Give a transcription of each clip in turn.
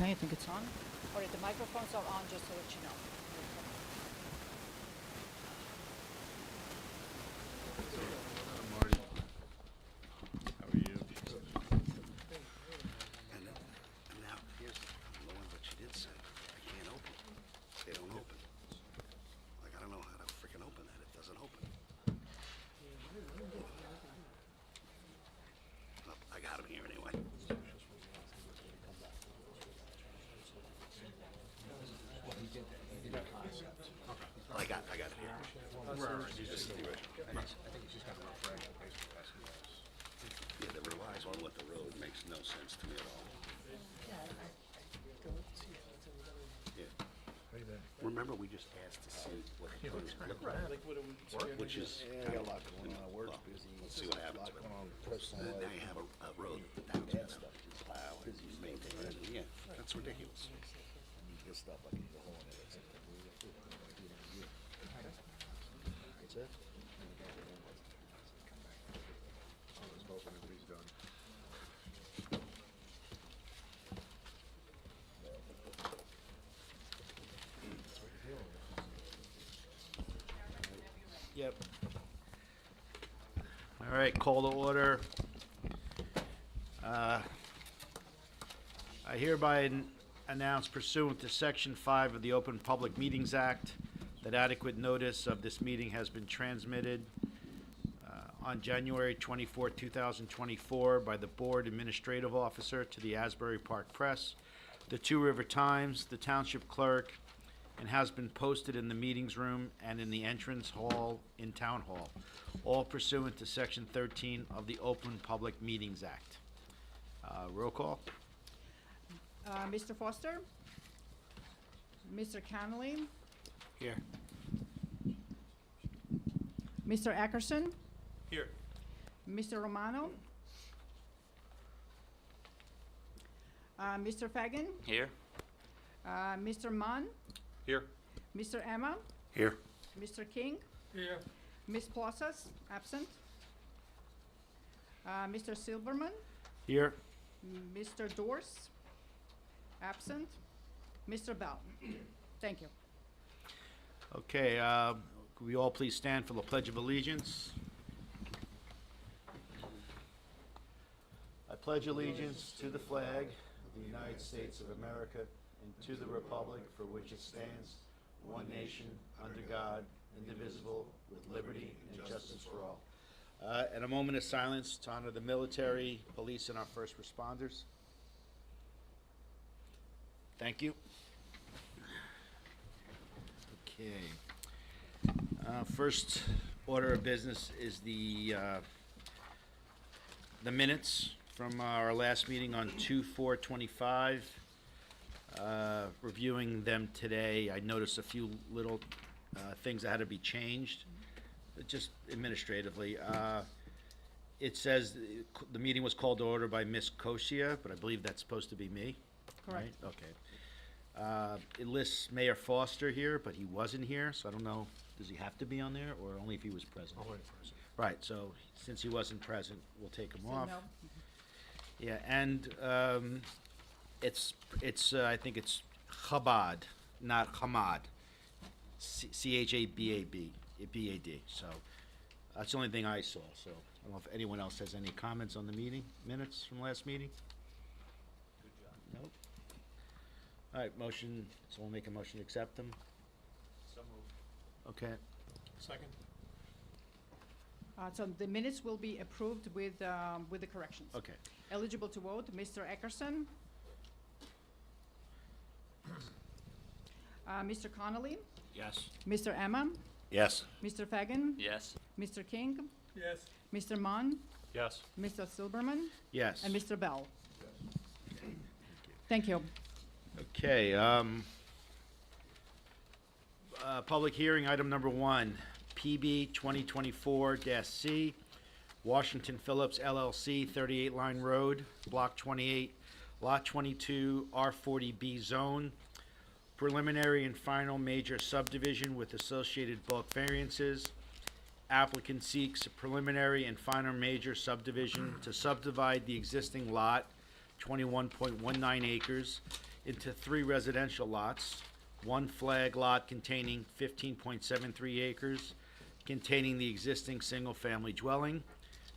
Okay, I think it's on. All right, the microphones are on, just to let you know. Marty. How are you? And now, here's the one that she did say, I can't open. They don't open. Like, I don't know how to freaking open that. It doesn't open. Oh, I got him here anyway. I got it here. This is the original. Yeah, the revised one with the road makes no sense to me at all. Yeah. Remember, we just asked to see what the plans look like, which is kind of a lot going on. Work's busy. Let's see what happens. But now you have a road that the town's gonna plow and maintain it. Yeah, that's ridiculous. That's it? Let's hope everybody's done. Yep. All right, call to order. I hereby announce pursuant to Section 5 of the Open Public Meetings Act that adequate notice of this meeting has been transmitted on January 24, 2024 by the Board Administrative Officer to the Asbury Park Press, the Two River Times, the Township Clerk, and has been posted in the meetings room and in the entrance hall in Town Hall, all pursuant to Section 13 of the Open Public Meetings Act. Roll call. Mr. Foster? Mr. Connolly? Here. Mr. Ackerson? Here. Mr. Romano? Mr. Fagan? Here. Mr. Munn? Here. Mr. Emma? Here. Mr. King? Here. Ms. Plosas, absent. Mr. Silverman? Here. Mr. Dorse? Absent. Mr. Bell? Thank you. Okay, could we all please stand for the Pledge of Allegiance? I pledge allegiance to the flag of the United States of America and to the republic for which it stands, one nation, under God, indivisible, with liberty and justice for all. And a moment of silence to honor the military, police, and our first responders. Thank you. Okay. First order of business is the minutes from our last meeting on 2/4/25. Reviewing them today, I noticed a few little things that had to be changed, just administratively. It says the meeting was called to order by Ms. Kosia, but I believe that's supposed to be me. Correct. Right? Okay. It lists Mayor Foster here, but he wasn't here, so I don't know, does he have to be on there, or only if he was present? Only present. Right, so since he wasn't present, we'll take him So off. no. Yeah, and it's I think it's Chabad, not Hamad. Chabad, B-A-D. So that's the only thing I saw. So I don't know if anyone else has any comments on the meeting minutes from last meeting. Good job. Nope. All right, motion. Someone make a motion to accept them. So moved. Okay. Second. So the minutes will be approved with the corrections. Okay. Eligible to vote, Mr. Eckerson. Mr. Connolly. Yes. Mr. Emma. Yes. Mr. Fagan. Yes. Mr. King. Yes. Mr. Munn. Yes. Mr. Silberman. Yes. And Mr. Bell. Thank you. Okay, public hearing, item number 1, PB 2024-C, Washington Phillips LLC, 38 Line Road, Block 28, Lot 22, R40B zone, preliminary and final major subdivision with associated bulk variances. Applicant seeks a preliminary and final major subdivision to subdivide the existing lot, 21.19 acres, into 3 residential lots, 1 flag lot containing 15.73 acres, containing the existing single-family dwelling.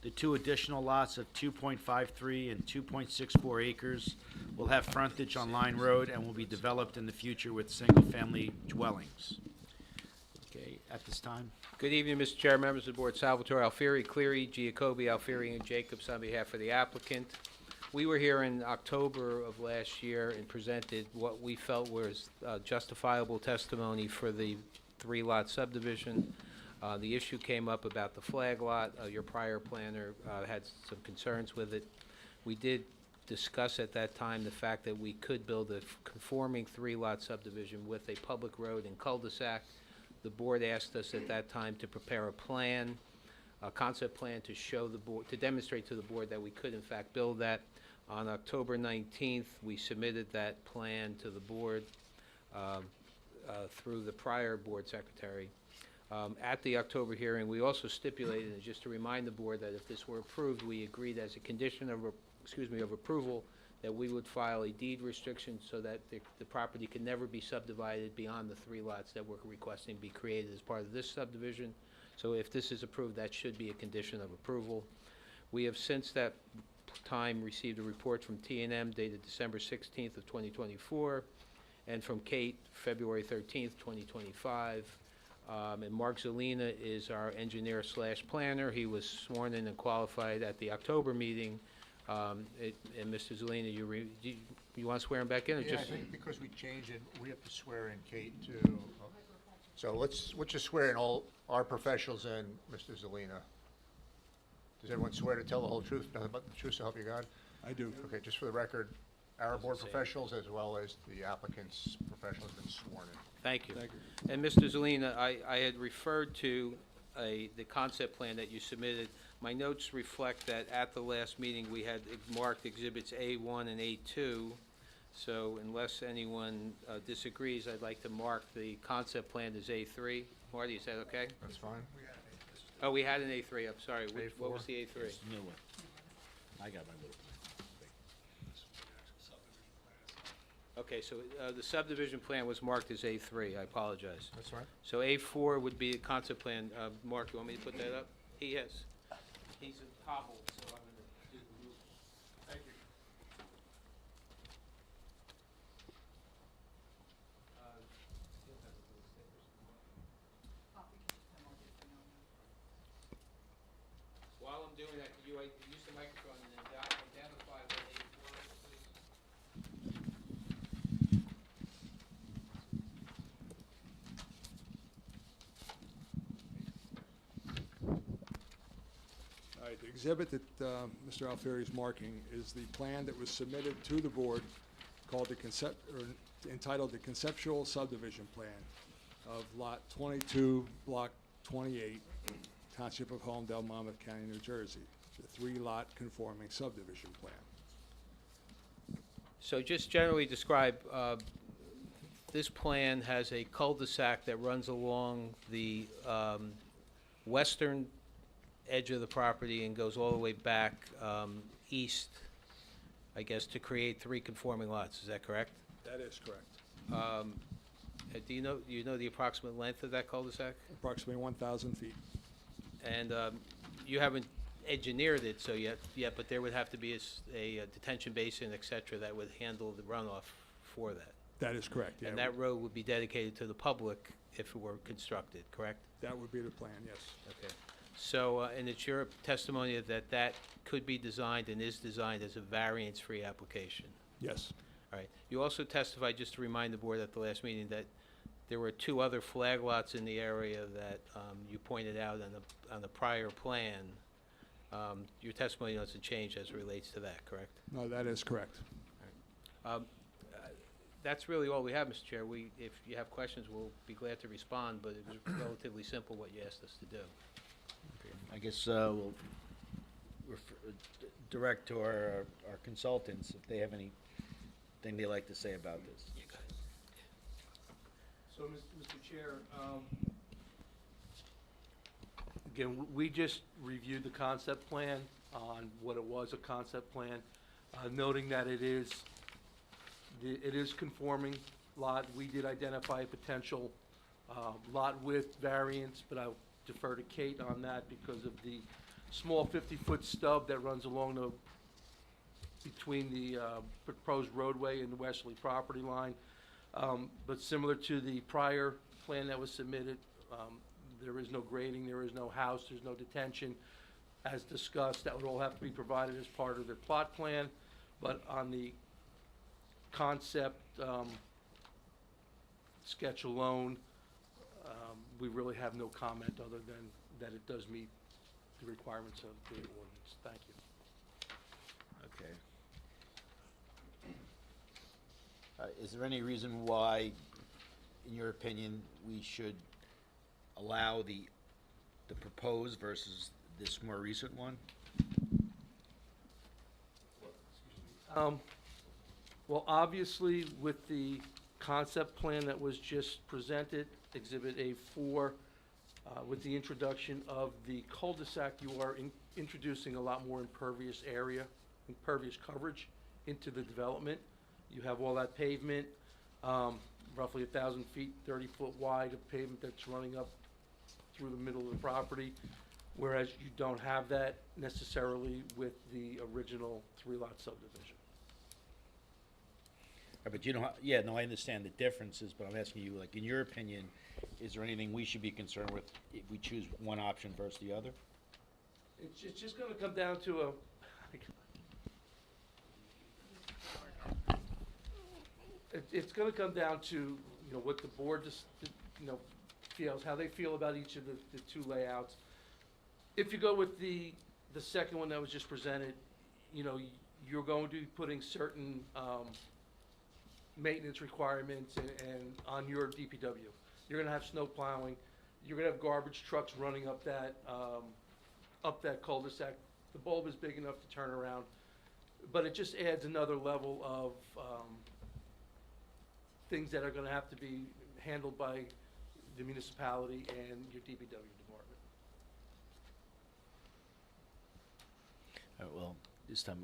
The 2 additional lots of 2.53 and 2.64 acres will have frontage on Line Road and will be developed in the future with single-family dwellings. Okay, at this time, Good evening, Mr. Chair, members of the board. Salvatore Alfieri, Cleary, Giacobbe, Alfieri, and Jacobs on behalf of the applicant. We were here in October of last year and presented what we felt was justifiable testimony for the 3-lot subdivision. The issue came up about the flag lot. Your prior planner had some concerns with it. We did discuss at that time the fact that we could build a conforming 3-lot subdivision with a public road and cul-de-sac. The board asked us at that time to prepare a plan, a concept plan to show the board, to demonstrate to the board that we could in fact build that. On October 19th, we submitted that plan to the board through the prior board secretary. At the October hearing, we also stipulated, and just to remind the board, that if this were approved, we agreed as a condition of, of approval, that we would file a deed restriction so that the property can never be subdivided beyond the 3 lots that we're requesting be created as part of this subdivision. So if this is approved, that should be a condition of approval. We have since that time received a report from T&M dated December 16th of 2024, and from Kate, February 13th, 2025. And Mark Zelina is our engineer/planner. He was sworn in and qualified at the October meeting. And Mr. Zelina, you want to swear him back in, or Yeah, just? I think because we changed it, we have to swear in Kate too. So let's just swear in all our professionals and Mr. Zelina. Does everyone swear to tell the whole truth, nothing but the truth, so help you God? I do. Okay, just for the record, our board professionals as well as the applicant's professionals have been sworn in. Thank you. Thank you. And Mr. Zelina, I had referred to the concept plan that you submitted. My notes reflect that at the last meeting, we had marked exhibits A1 and A2. So unless anyone disagrees, I'd like to mark the concept plan as A3. Marty, is that okay? That's fine? Oh, we had an A3, I'm sorry. What was A4. the A3? new one. I got my little. Okay, so the subdivision plan was marked as A3, I apologize. That's fine? So A4 would be a concept plan. Mark, you want me to put that up? He has, he's hobbled, so I'm gonna do the roof. Thank you. While I'm doing that, could you use the microphone and then identify what A4 is, please? All right, the exhibit that Mr. Alfieri is marking is the plan that was submitted to the board called entitled the Conceptual Subdivision Plan of Lot 22, Block 28, Township of Holmdel, Monmouth County, New Jersey, the 3-lot conforming subdivision plan. So just generally describe, this plan has a cul-de-sac that runs along the western edge of the property and goes all the way back east, I guess, to create 3 conforming lots. Is that correct? That is correct. Do you know the approximate length of that cul-de-sac? Approximately 1,000 feet. And you haven't engineered it so yet, but there would have to be a detention basin, et cetera, that would handle the runoff for that. That is correct, yeah. And that road would be dedicated to the public if it were constructed, correct? That would be the plan, yes. Okay. So, and it's your testimony that could be designed and is designed as a variance-free application? Yes, All right. You also testified, just to remind the board at the last meeting, that there were 2 other flag lots in the area that you pointed out on the prior plan. Your testimony doesn't change as it relates to that, correct? no, that is correct. That's really all we have, Mr. Chair. If you have questions, we'll be glad to respond, but it was relatively simple what you asked us to do. I guess we'll direct to our consultants if they have anything they'd like to say about this. So, Mr. Chair, again, we just reviewed the concept plan on what it was, a concept plan, noting that it is It is conforming lot. We did identify a potential lot width variance, but I'll defer to Kate on that because of the small 50-foot stub that runs along between the proposed roadway and the westerly property line. But similar to the prior plan that was submitted, there is no grading, there is no house, there's no detention. As discussed, that would all have to be provided as part of their plot plan. But on the concept sketch alone, we really have no comment other than that it does meet the requirements of the ordinance. Thank you. Okay. Is there any reason why, in your opinion, we should allow the proposed versus this more recent one? Well, obviously, with the concept plan that was just presented, Exhibit A4, with the introduction of the cul-de-sac, you are introducing a lot more impervious area, impervious coverage into the development. You have all that pavement, roughly 1,000 feet, 30-foot wide of pavement that's running up through the middle of the property, whereas you don't have that necessarily with the original 3-lot subdivision. But you don't, yeah, no, I understand the differences, but I'm asking you, like, in your opinion, is there anything we should be concerned with if we choose one option versus the other? It's just gonna come down to it's gonna come down to, you know, what the board just, you know, feels, how they feel about each of the two layouts. If you go with the second one that was just presented, you know, you're going to be putting certain, maintenance requirements and on your DPW. You're gonna have snow plowing, you're gonna have garbage trucks running up that cul-de-sac. The bulb is big enough to turn around, but it just adds another level of, things that are gonna have to be handled by the municipality and your DPW department. All right, well, this time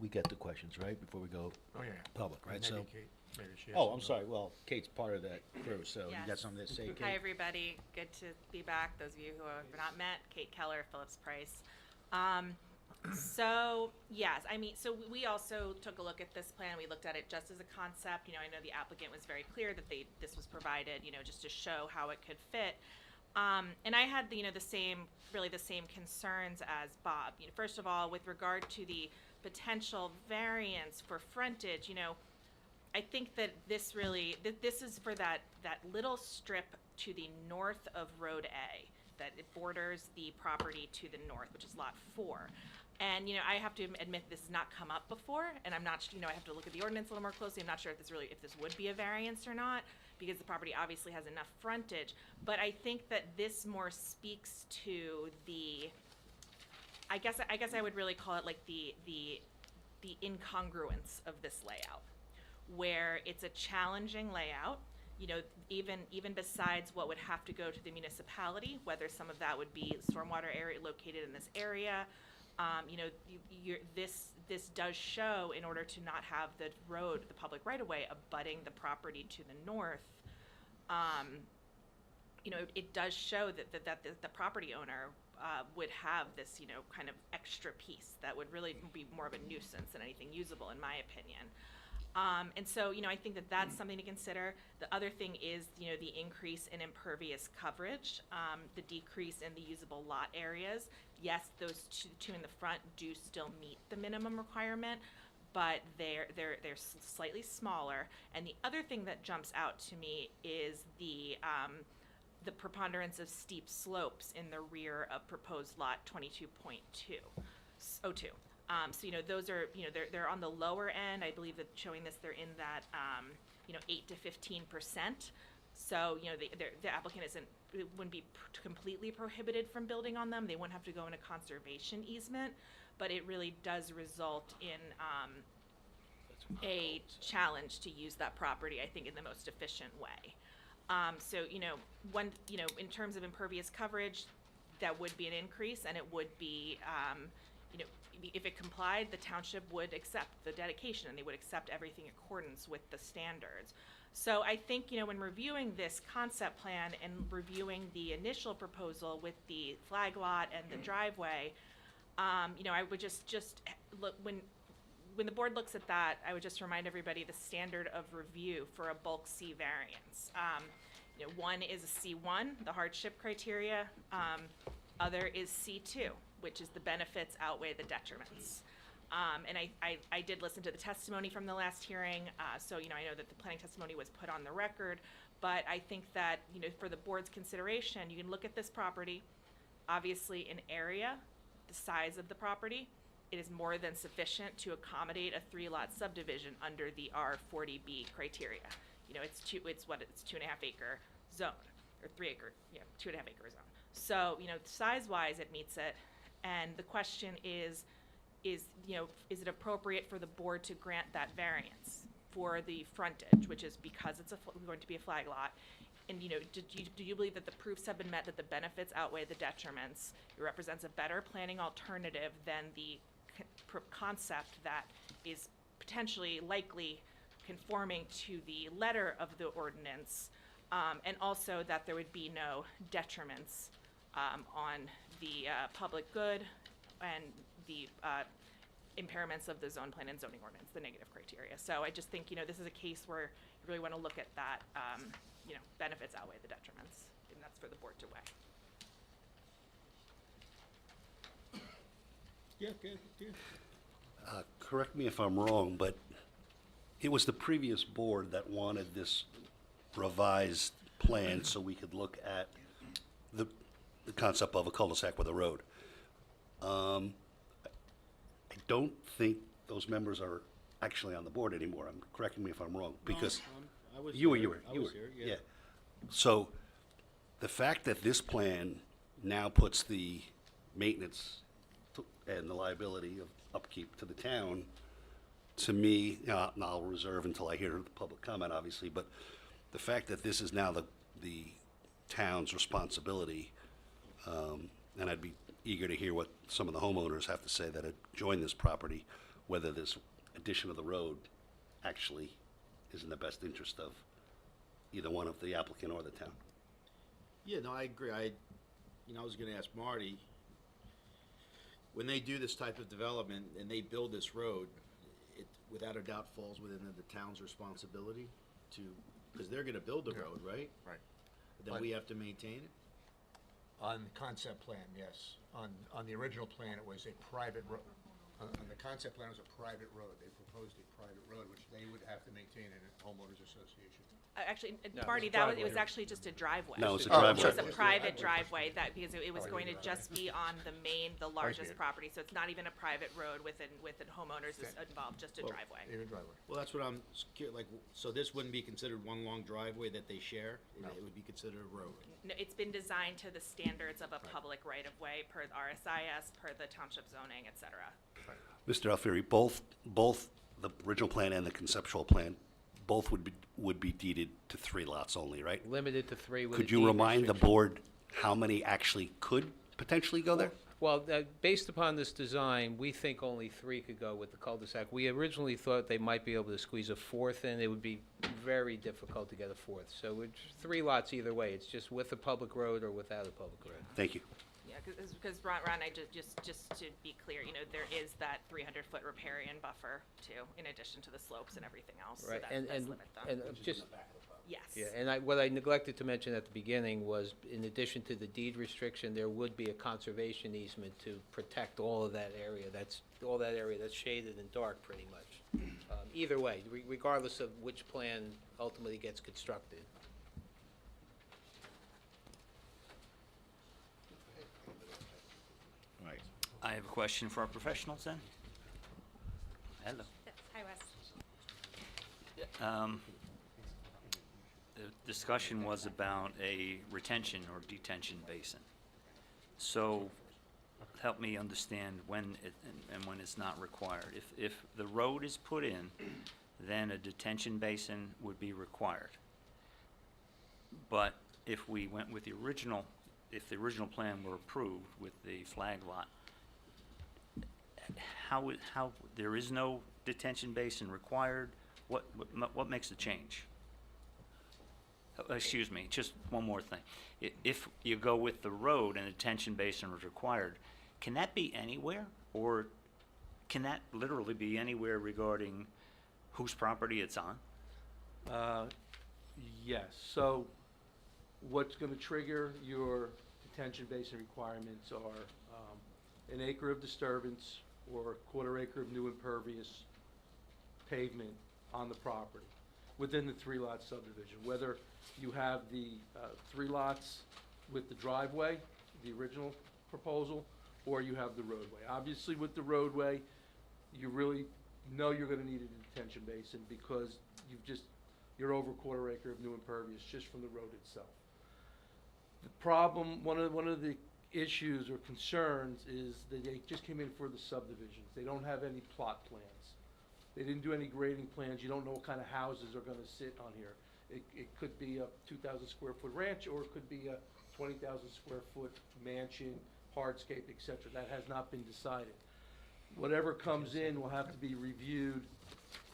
we got the questions, right, before we go Oh, yeah. public, right? Maybe So, Kate, maybe she has oh, I'm something. sorry, well, Kate's part of that crew, so you got Yes. something to say, Kate? Hi, everybody. Good to be back. Those of you who have not met, Kate Keller, Phillips Price. So, yes, I mean, so we also took a look at this plan. We looked at it just as a concept. You know, I know the applicant was very clear that this was provided, you know, just to show how it could fit. And I had, you know, the same concerns as Bob. You know, first of all, with regard to the potential variance for frontage, you know, I think that this is for that little strip to the north of Road A, that it borders the property to the north, which is Lot 4. And, you know, I have to admit this has not come up before, and I'm not, you know, I have to look at the ordinance a little more closely. I'm not sure if this would be a variance or not, because the property obviously has enough frontage. But I think that this more speaks to the, I guess I would really call it like the incongruence of this layout, where it's a challenging layout. You know, even besides what would have to go to the municipality, whether some of that would be stormwater area located in this area. You know, this does show, in order to not have the road, the public right-of-way, abutting the property to the north, you know, it does show that the property owner would have this, you know, kind of extra piece that would really be more of a nuisance than anything usable, in my opinion. And so, you know, I think that that's something to consider. The other thing is, you know, the increase in impervious coverage, the decrease in the usable lot areas. Yes, those two in the front do still meet the minimum requirement, but they're slightly smaller. And the other thing that jumps out to me is the preponderance of steep slopes in the rear of proposed lot 22.202. So, you know, those are, you know, they're on the lower end. I believe that showing this, they're in that, you know, 8 to 15%. So, you know, the applicant wouldn't be completely prohibited from building on them. They wouldn't have to go in a conservation easement, but it really does result in a challenge to use that property, I think, in the most efficient way. So, you know, in terms of impervious coverage, that would be an increase, and it would be, you know, if it complied, the township would accept the dedication and they would accept everything in accordance with the standards. So I think, you know, when reviewing this concept plan and reviewing the initial proposal with the flag lot and the driveway, you know, I would just look, when the board looks at that, I would just remind everybody the standard of review for a bulk C variance. You know, one is a C1, the hardship criteria. Other is C2, which is the benefits outweigh the detriments. And I did listen to the testimony from the last hearing, so, you know, I know that the planning testimony was put on the record, but I think that, you know, for the board's consideration, you can look at this property, obviously in area, the size of the property, it is more than sufficient to accommodate a 3-lot subdivision under the R40B criteria. You know, it's 2.5 acre zone, or 3 acre, 2.5 acre zone. So, you know, size-wise, it meets it, and the question is, you know, is it appropriate for the board to grant that variance for the frontage, which is because it's going to be a flag lot? And, you know, do you believe that the proofs have been met that the benefits outweigh the detriments? It represents a better planning alternative than the concept that is potentially likely conforming to the letter of the ordinance, and also that there would be no detriments on the public good and the impairments of the zone plan and zoning ordinance, the negative criteria. So I just think, you know, this is a case where you really want to look at that, you know, benefits outweigh the detriments, and that's for the board to weigh. Correct me if I'm wrong, but it was the previous board that wanted this revised plan so we could look at the concept of a cul-de-sac with a road. I don't think those members are actually on the board anymore. Correct me if I'm wrong, because you were, yeah. So the fact that this plan now puts the maintenance and the liability of upkeep to the town, to me, and I'll reserve until I hear the public comment, obviously, but the fact that this is now the town's responsibility, and I'd be eager to hear what some of the homeowners have to say that have joined this property, whether this addition of the road actually is in the best interest of either one of the applicant or the town. Yeah, no, I agree. I was gonna ask Marty, when they do this type of development and they build this road, it without a doubt falls within the town's responsibility to, because they're gonna build the road, right? Right. Then we have to maintain it? On the concept plan, yes. On the original plan, it was a private road. On the concept plan, it was a private road. They proposed a private road, which they would have to maintain in a homeowners association. Actually, No, Marty, it was a it was driveway. actually just a driveway. No, it's a Oh, driveway. It was a private driveway because it was going to just be on the largest here. property, so it's not even a private road with homeowners is involved, just a Well, driveway. Even driveway. Well, that's what I'm like, so this wouldn't be considered one long driveway that they share? No. It would be considered a road? No, it's been designed to the standards of a public right-of-way per the RSIS, per the township zoning, et cetera. Mr. Alfieri, both the original plan and the conceptual plan, both would be deeded to 3 lots only, right? Limited to 3 with a Could you deed remind the restriction. board how many actually could potentially go there? Well, based upon this design, we think only 3 could go with the cul-de-sac. We originally thought they might be able to squeeze a 4th in. It would be very difficult to get a 4th. So it's 3 lots either way. It's just with a public road or without a public road. Thank you. Yeah, because Ron, I just to be clear, you know, there is that 300-foot riparian buffer too, in addition to the slopes and everything else. So Right, that and, does and, limit them. and just, Yes. yeah, and what I neglected to mention at the beginning was, in addition to the deed restriction, there would be a conservation easement to protect all of that area. That's shaded and dark, pretty much. Either way, regardless of which plan ultimately gets constructed. Right. I have a question for our professionals then. Hello. Yes, hi, Wes. The discussion was about a retention or detention basin. So help me understand when it, and when it's not required. If the road is put in, then a detention basin would be required. But if we went with the original, if the original plan were approved with the flag lot, how, there is no detention basin required? What makes the change? Excuse me, just one more thing. If you go with the road and a detention basin is required, can that be anywhere? Or can that literally be anywhere regarding whose property it's on? Yes, so what's gonna trigger your detention basin requirements are, an acre of disturbance or a quarter acre of new impervious pavement on the property, within the 3-lot subdivision, whether you have the, 3 lots with the driveway, the original proposal, or you have the roadway. Obviously, with the roadway, you really know you're gonna need a detention basin because you're over a quarter acre of new impervious just from the road itself. The problem, one of the issues or concerns is that they just came in for the subdivisions. They don't have any plot plans. They didn't do any grading plans. You don't know what kind of houses are gonna sit on here. It could be a 2,000 square foot ranch, or it could be a 20,000 square foot mansion, hardscape, et cetera. That has not been decided. Whatever comes in will have to be reviewed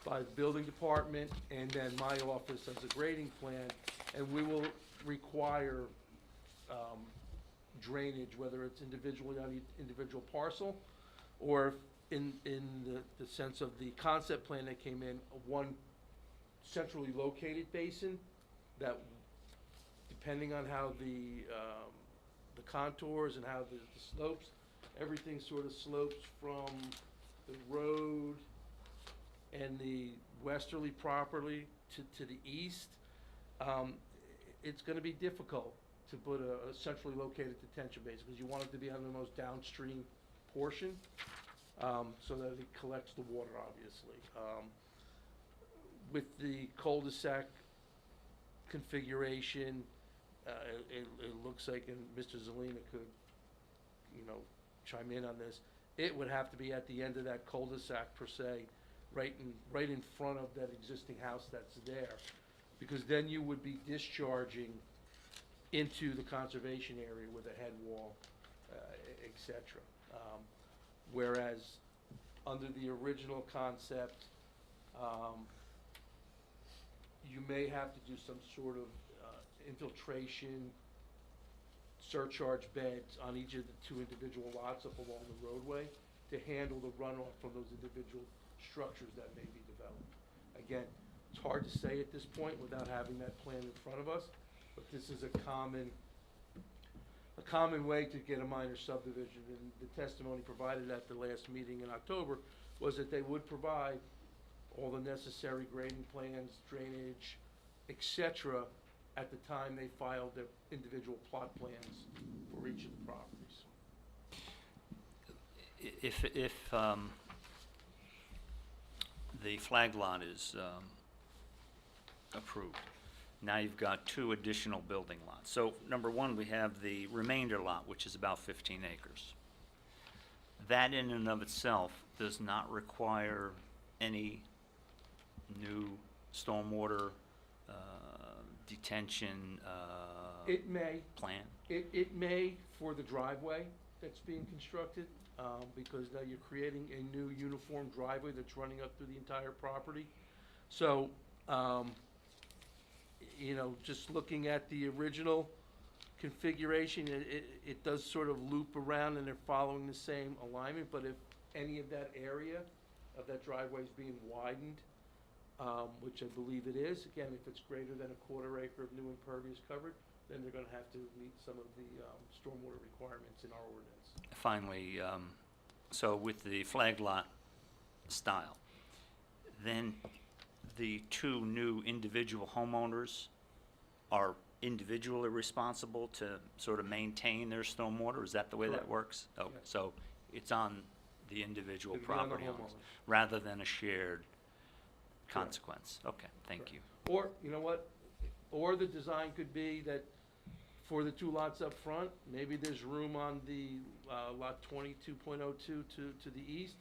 by the building department and then my office as a grading plan, and we will require drainage, whether it's individually on each individual parcel, or in the sense of the concept plan that came in, one centrally located basin that, depending on how the contours and how the slopes, everything sort of slopes from the road and the westerly property to the east. It's gonna be difficult to put a centrally located detention basin, because you want it to be on the most downstream portion, so that it collects the water, obviously. With the cul-de-sac configuration, it looks like, and Mr. Zelina could, chime in on this, it would have to be at the end of that cul-de-sac per se, right in front of that existing house that's there, because then you would be discharging into the conservation area with a head wall, et cetera. Whereas under the original concept, you may have to do some sort of infiltration surcharge beds on each of the 2 individual lots up along the roadway to handle the runoff from those individual structures that may be developed. Again, it's hard to say at this point without having that plan in front of us, but this is a common way to get a minor subdivision, and the testimony provided at the last meeting in October was that they would provide all the necessary grading plans, drainage, et cetera, at the time they filed their individual plot plans for each of the properties. If the flag lot is approved, now you've got 2 additional building lots. So number 1, we have the remainder lot, which is about 15 acres. That in and of itself does not require any new stormwater detention It may. plan? It may for the driveway that's being constructed, because now you're creating a new uniform driveway that's running up through the entire property. So, just looking at the original configuration, it does sort of loop around and they're following the same alignment, but if any of that area of that driveway is being widened, which I believe it is, again, if it's greater than a quarter acre of new impervious covered, then they're gonna have to meet some of the stormwater requirements in our ordinance. Finally, so with the flag lot style, then the 2 new individual homeowners are individually responsible to sort of maintain their stormwater? Is that the way that Correct. works? Okay, Yes. so it's on the individual It'd be on the property owners, homeowners. rather than a shared consequence? Okay, thank you. Or, you know what, or the design could be that for the 2 lots up front, maybe there's room on the lot 22.02 to the east,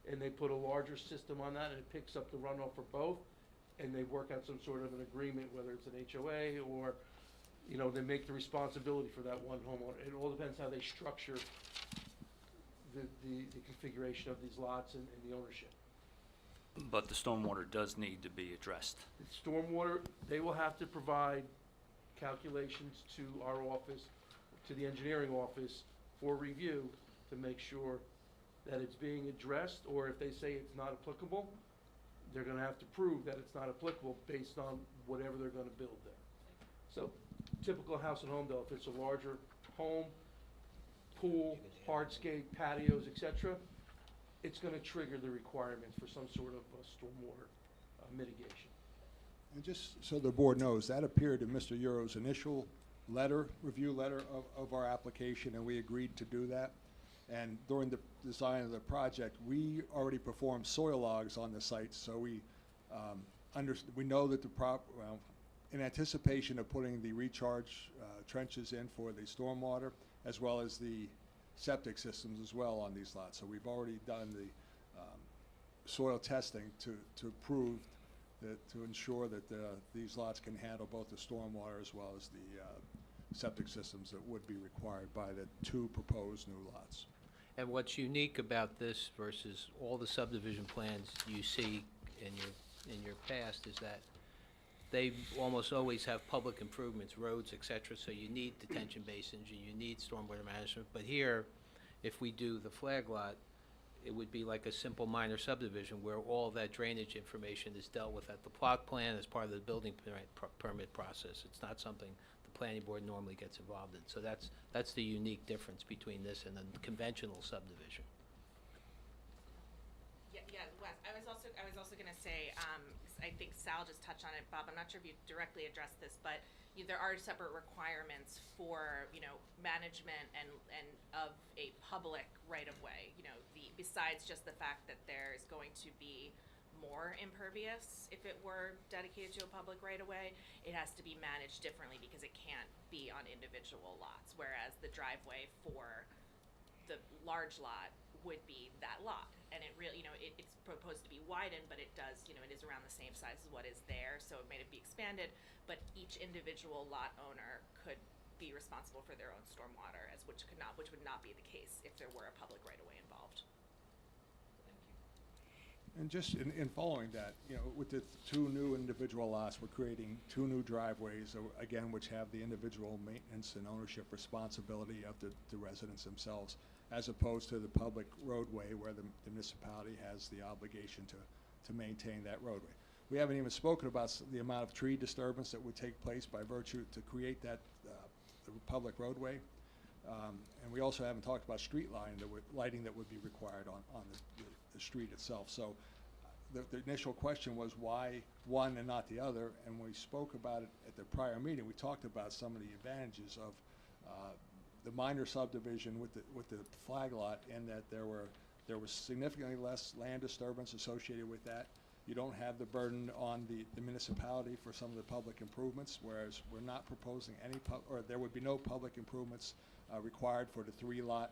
and they put a larger system on that, and it picks up the runoff for both, and they work out some sort of an agreement, whether it's an HOA or, they make the responsibility for that one homeowner. It all depends how they structure the configuration of these lots and the ownership. But the stormwater does need to be addressed. The stormwater, they will have to provide calculations to our office, to the engineering office for review to make sure that it's being addressed, or if they say it's not applicable, they're gonna have to prove that it's not applicable based on whatever they're gonna build there. So typical house and home though, if it's a larger home, pool, hardscape, patios, et cetera, it's gonna trigger the requirements for some sort of stormwater mitigation. And just so the board knows, that appeared in Mr. Euro's initial review letter of our application, and we agreed to do that. And during the design of the project, we already performed soil logs on the site, so we know that in anticipation of putting the recharge trenches in for the stormwater, as well as the septic systems as well on these lots. So we've already done the soil testing to prove that, to ensure that these lots can handle both the stormwater as well as the septic systems that would be required by the two proposed new lots. And what's unique about this versus all the subdivision plans you see in your past is that they almost always have public improvements, roads, et cetera, so you need detention basins, and you need stormwater management. But here, if we do the flag lot, it would be like a simple minor subdivision where all that drainage information is dealt with at the plot plan as part of the building permit process. It's not something the planning board normally gets involved in. So that's the unique difference between this and a conventional subdivision. Yeah, Wes, I was also gonna say, I think Sal just touched on it, Bob, I'm not sure if you directly addressed this, but there are separate requirements for, management and of a public right-of-way, besides just the fact that there's going to be more impervious if it were dedicated to a public right-of-way, it has to be managed differently because it can't be on individual lots, whereas the driveway for the large lot would be that lot. And it really, it's proposed to be widened, but it does, it is around the same size as what is there, so it may be expanded, but each individual lot owner could be responsible for their own stormwater, which would not be the case if there were a public right-of-way involved. And just in following that, with the two new individual lots, we're creating two new driveways, again, which have the individual maintenance and ownership responsibility of the residents themselves, as opposed to the public roadway where the municipality has the obligation to maintain that roadway. We haven't even spoken about the amount of tree disturbance that would take place by virtue to create that the public roadway. And we also haven't talked about street lighting that would be required on the street itself. So the initial question was why one and not the other, and when we spoke about it at the prior meeting, we talked about some of the advantages of the minor subdivision with the flag lot, and that there was significantly less land disturbance associated with that. You don't have the burden on the municipality for some of the public improvements, whereas we're not proposing any there would be no public improvements required for the three-lot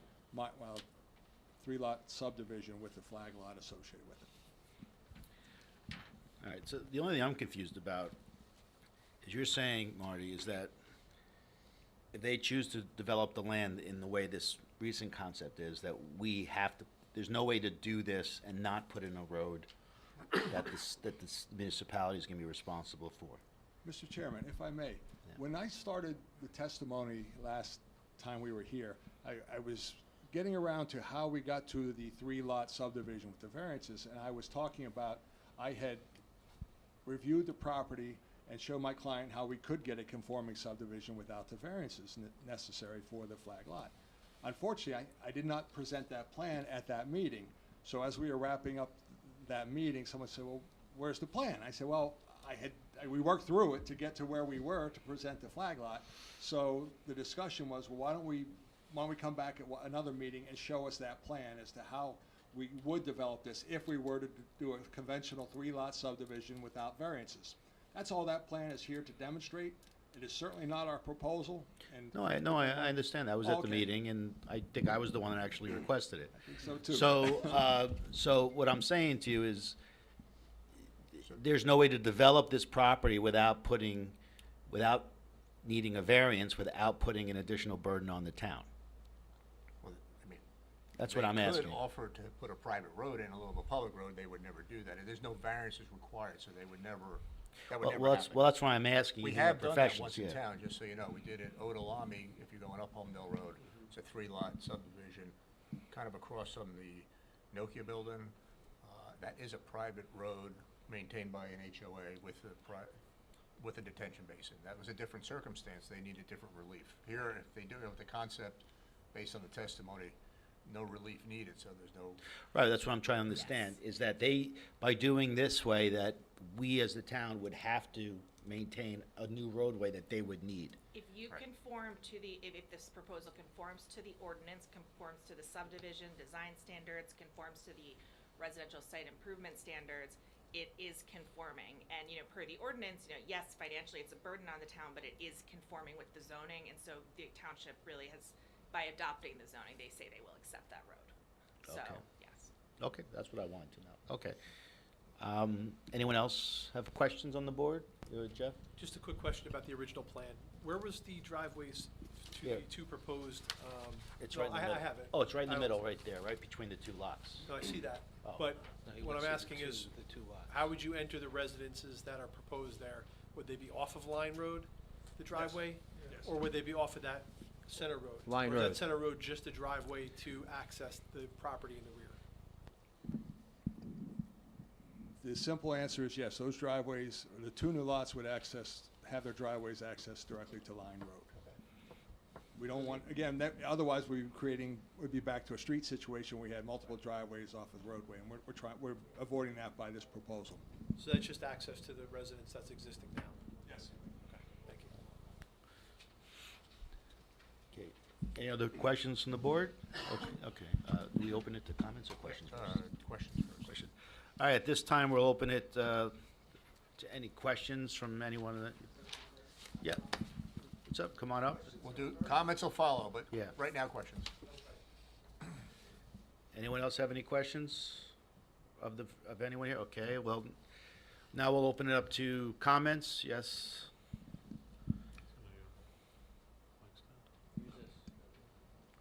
subdivision with the flag lot associated with it. All right, so the only thing I'm confused about is you're saying, Marty, is that if they choose to develop the land in the way this recent concept is, that we have to, there's no way to do this and not put in a road that the municipality is going to be responsible for. Mr. Chairman, if I may, when I started the testimony last time we were here, I was getting around to how we got to the three-lot subdivision with the variances, and I was talking about I had reviewed the property and showed my client how we could get a conforming subdivision without the variances necessary for the flag lot. Unfortunately, I did not present that plan at that meeting, so as we were wrapping up that meeting, someone said, well, where's the plan? I said, well, we worked through it to get to where we were to present the flag lot. So the discussion was, well, why don't we come back at another meeting and show us that plan as to how we would develop this if we were to do a conventional three-lot subdivision without variances. That's all that plan is here to demonstrate. It is certainly not our proposal. And I understand that. I was at the Okay. meeting, and I think I was the one that actually requested it. I think so too. So what I'm saying to you is, there's no way to develop this property without needing a variance, without putting an additional burden on the town. Well, I mean, That's what I'm asking. They could offer to put a private road in, a little of a public road, they would never do that. And there's no variances required, so they would never, that would never happen. Well, that's why I'm asking We you, the have done that professionals, once in yeah. town, just so you know. We did it Odalami, if you're going up Homedale Road. It's a 3-lot subdivision, kind of across from the Nokia building. That is a private road maintained by an HOA with a detention basin. That was a different circumstance. They needed different relief. Here, if they do it with the concept, based on the testimony, no relief needed, so there's no, Right, that's what I'm trying to understand, is that they, by doing this way, that we as the town would have to maintain a new roadway that they would need. If you conform to if this proposal conforms to the ordinance, conforms to the subdivision design standards, conforms to the residential site improvement standards, it is conforming. And, per the ordinance, yes, financially it's a burden on the town, but it is conforming with the zoning. And so the township really has, by adopting the zoning, they say they will accept that road. So, Okay. yes. Okay, that's what I wanted to know. Okay. Anyone else have questions on the board? Jeff? Just a quick question about the original plan. Where was the driveways to Yeah. the two proposed? It's no, right in the middle. I have it. Oh, it's right in the I middle, don't- right there, right between the two lots. No, I see that. Oh. But No, he what wants I'm the asking is, the two lots. how would you enter the residences that are proposed there? Would they be off of Line Road, the driveway? Yes. Or would they be off of that center road? Line Or is Road. that center road just a driveway to access the property in the rear? The simple answer is yes, those driveways, the two new lots would have their driveways accessed directly to Line Road. We don't want, again, otherwise we'd be back to a street situation where we had multiple driveways off of the roadway, and we're avoiding that by this proposal. So that's just access to the residence that's existing now? Yes. Okay, thank you. Okay. Any other questions from the board? Okay. We open it to comments or questions first? questions first. Question. All right, at this time, we'll open it to any questions from anyone. Yeah. What's up? Come on up. We'll do, comments will follow, but Yeah. right now, questions. Anyone else have any questions of anyone here? Okay, well, now we'll open it up to comments. Yes?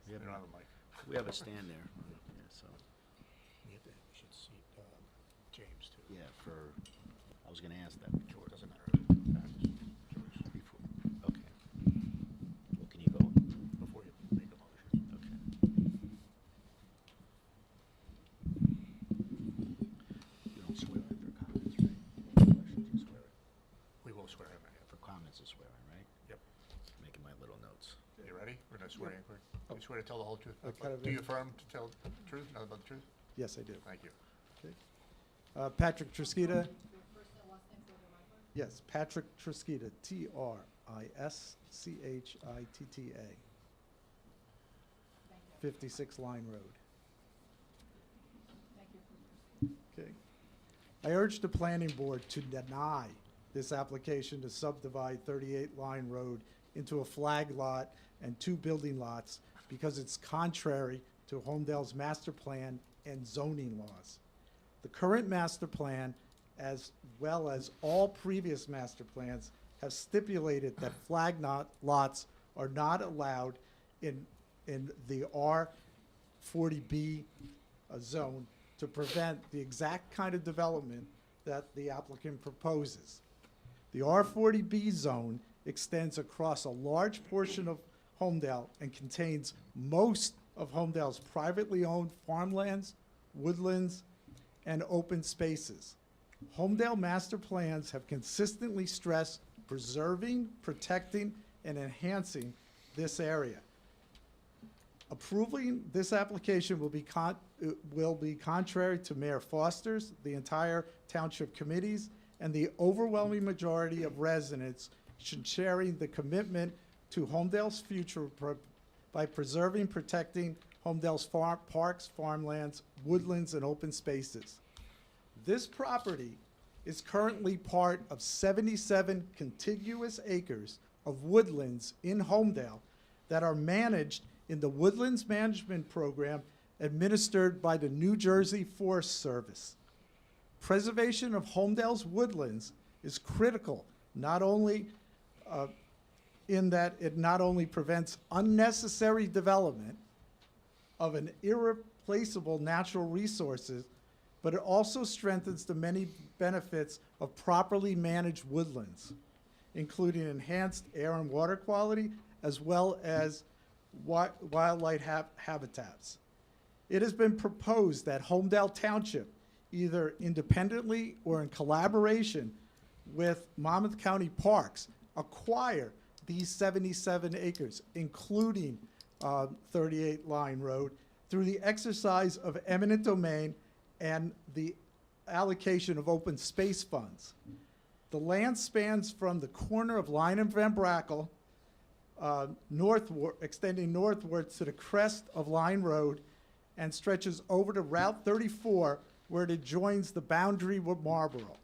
We don't have a mic. We have a stand there. Yeah, so, We should seat James, too. yeah, I was gonna ask that before. Doesn't matter. Before. Okay. Well, can you go? Before you make a motion. Okay. You don't swear after comments, right? Questions, you swear. We will swear him in. For comments, is swearing, right? Yep. Making my little notes. You ready? We're gonna swear in quick. You swear to tell the whole truth? kind of Do you in- affirm to tell the truth, nothing but the truth? Yes, I do. Thank you. Patrick Trisquita. Yes, Patrick Trisquita, Trischitta. 56 Line Road. Okay. I urge the planning board to deny this application to subdivide 38 Line Road into a flag lot and 2 building lots because it's contrary to Homedale's master plan and zoning laws. The current master plan, as well as all previous master plans, have stipulated that flag lots are not allowed in the R40B zone to prevent the exact kind of development that the applicant proposes. The R40B zone extends across a large portion of Homedale and contains most of Homedale's privately owned farmlands, woodlands, and open spaces. Homedale master plans have consistently stressed preserving, protecting, and enhancing this area. Approving this application will be contrary to Mayor Foster's, the entire township committees, and the overwhelming majority of residents sharing the commitment to Homedale's future by preserving, protecting Homedale's parks, farmlands, woodlands, and open spaces. This property is currently part of 77 contiguous acres of woodlands in Homedale that are managed in the Woodlands Management Program administered by the New Jersey Forest Service. Preservation of Homedale's woodlands is critical, not only in that it not only prevents unnecessary development of an irreplaceable natural resources, but it also strengthens the many benefits of properly managed woodlands, including enhanced air and water quality, as well as wildlife habitats. It has been proposed that Homedale Township, either independently or in collaboration with Monmouth County Parks, acquire these 77 acres, including 38 Line Road, through the exercise of eminent domain and the allocation of open space funds. The land spans from the corner of Line and Van Brackle, extending northwards to the crest of Line Road, and stretches over to Route 34, where it adjoins the boundary with Marlboro.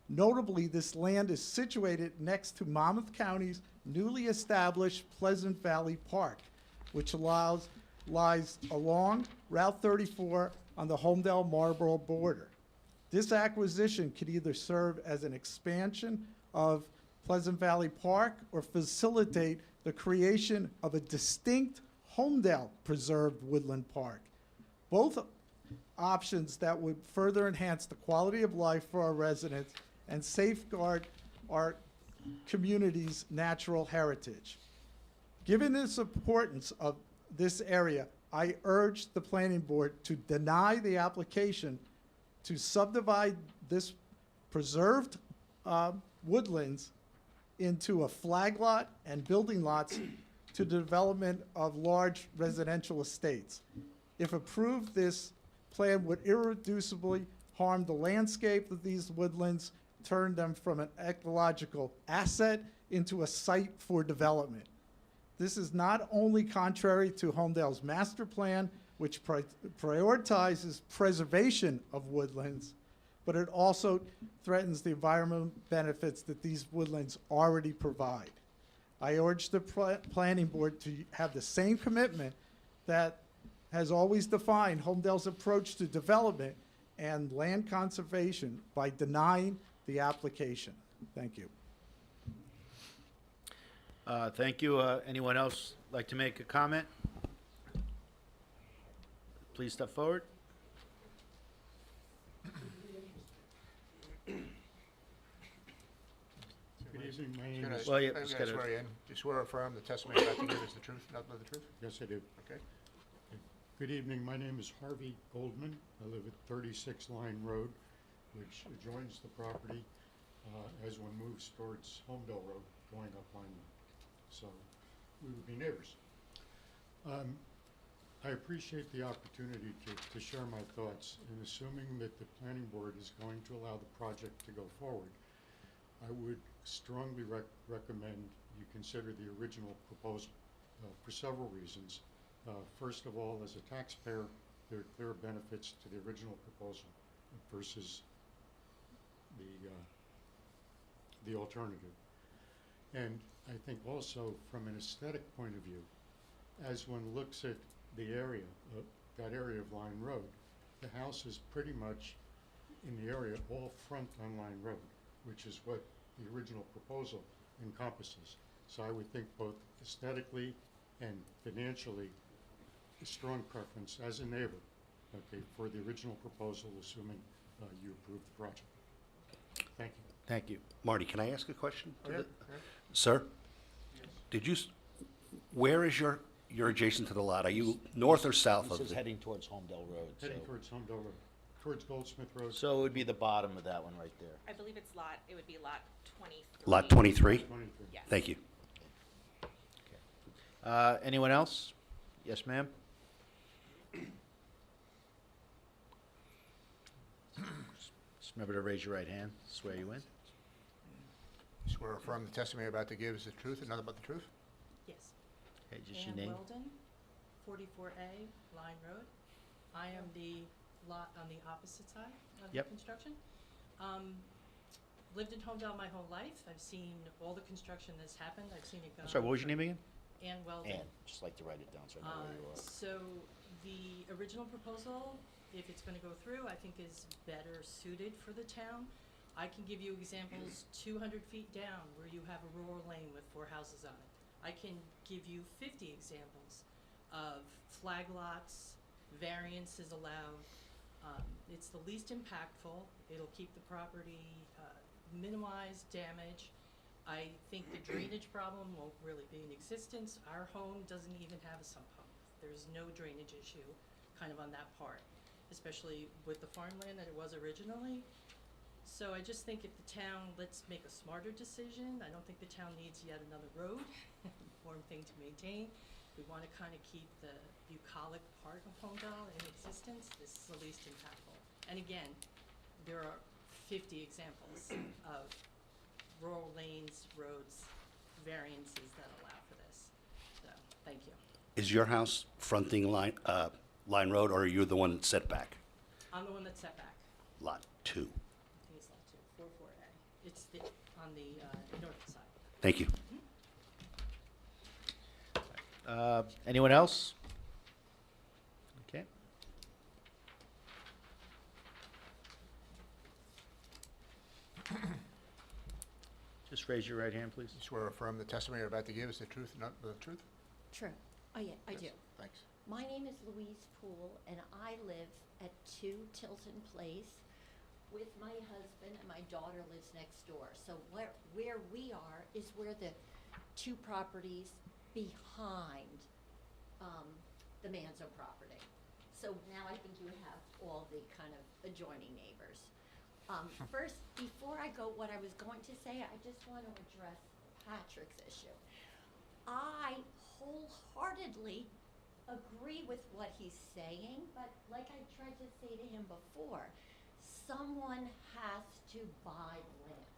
Notably, this land is situated next to Monmouth County's newly established Pleasant Valley Park, which lies along Route 34 on the Homedale-Marlboro border. This acquisition could either serve as an expansion of Pleasant Valley Park or facilitate the creation of a distinct Homedale preserved woodland park. Both options that would further enhance the quality of life for our residents and safeguard our community's natural heritage. Given this importance of this area, I urge the planning board to deny the application to subdivide this preserved woodlands into a flag lot and building lots to the development of large residential estates. If approved, this plan would irreducibly harm the landscape of these woodlands, turn them from an ecological asset into a site for development. This is not only contrary to Homedale's master plan, which prioritizes preservation of woodlands, but it also threatens the environmental benefits that these woodlands already provide. I urge the planning board to have the same commitment that has always defined Homedale's approach to development and land conservation by denying the application. Thank you. Thank you. Anyone else like to make a comment? Please step forward. Good evening, my name is- Well, yeah, I'm just gonna gotta- swear you in. Do you swear or affirm the testimony about to give is the truth, nothing but the truth? Yes, I do. Okay. Good evening, my name is Harvey Goldman. I live at 36 Line Road, which adjoins the property as one moves towards Homedale Road, going up Line Road. So we would be neighbors. I appreciate the opportunity to share my thoughts, and assuming that the planning board is going to allow the project to go forward, I would strongly recommend you consider the original proposal for several reasons. First of all, as a taxpayer, there are clear benefits to the original proposal versus the alternative. And I think also from an aesthetic point of view, as one looks at the area, that area of Line Road, the house is pretty much in the area all front on Line Road, which is what the original proposal encompasses. So I would think both aesthetically and financially, a strong preference as a neighbor, okay, for the original proposal, assuming you approve the project. Thank you. Thank you. Marty, can I ask a question? to Yeah, the- yeah. Sir? Did you, where is you're adjacent to the lot? Are you north or south This of is it? heading towards Homedale Road, so. Heading towards Homedale Road, towards Goldsmith Road. So it would be the bottom of that one right there. I believe it would be lot 23. Lot 23? 23. Yes. Thank you. Anyone else? Yes, ma'am? Just remember to raise your right hand, swear you in. Swear or affirm the testimony about to give is the truth and nothing but the truth? Yes. Okay, just your Ann name. Weldon, 44A Line Road. I am the lot on the opposite side of the Yep. construction. Lived in Homedale my whole life. I've seen all the construction that's happened. I've seen it go. Sorry, what was your name again? Ann Weldon. Ann, just like to write it down so I know where you are. So the original proposal, if it's gonna go through, I think is better suited for the town. I can give you examples 200 feet down where you have a rural lane with 4 houses on it. I can give you 50 examples of flag lots, variance is allowed. It's the least impactful. It'll keep the property, minimize damage. I think the drainage problem won't really be in existence. Our home doesn't even have a sump pump. There's no drainage issue kind of on that part, especially with the farmland that it was originally. So I just think if the town, let's make a smarter decision. I don't think the town needs yet another road, important thing to maintain. We want to kind of keep the bucolic part of Homedale in existence. This is the least impactful. And again, there are 50 examples of rural lanes, roads, variances that allow for this. So, thank you. Is your house fronting Line Road, or are you the one set back? I'm the one that's set back. Lot 2. I think it's lot 2, 44A. It's on the north side. Thank you. Anyone else? Okay. Just raise your right hand, please. You swear or affirm the testimony you're about to give is the truth, not the truth? True. Oh, yeah, I do. Yes. Thanks. My name is Louise Poole, and I live at 2 Tilton Place with my husband, and my daughter lives next door. So where we are is where the 2 properties behind the Manzo property. So now I think you have all the kind of adjoining neighbors. First, before I go, what I was going to say, I just want to address Patrick's issue. I wholeheartedly agree with what he's saying, but like I tried to say to him before, someone has to buy the land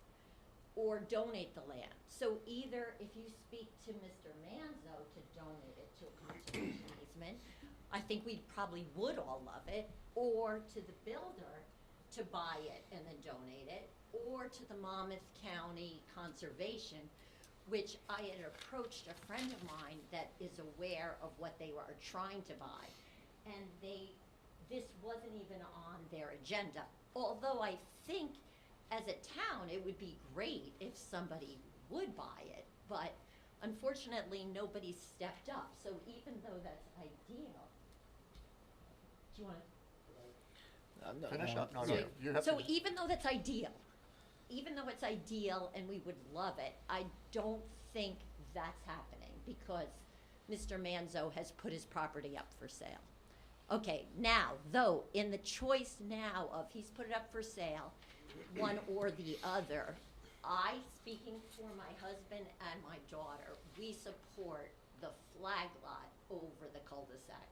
or donate the land. So either if you speak to Mr. Manzo to donate it to a conservation easement, I think we probably would all love it, or to the builder to buy it and then donate it, or to the Monmouth County Conservation, which I had approached a friend of mine that is aware of what they were trying to buy. And this wasn't even on their agenda. Although I think as a town, it would be great if somebody would buy it, but unfortunately, nobody stepped up. So even though that's ideal, do you want to? Finish up? No, So- you have So to. even though that's ideal, even though it's ideal and we would love it, I don't think that's happening because Mr. Manzo has put his property up for sale. Okay, now, though, in the choice now of he's put it up for sale, one or the other, I, speaking for my husband and my daughter, we support the flag lot over the cul-de-sac.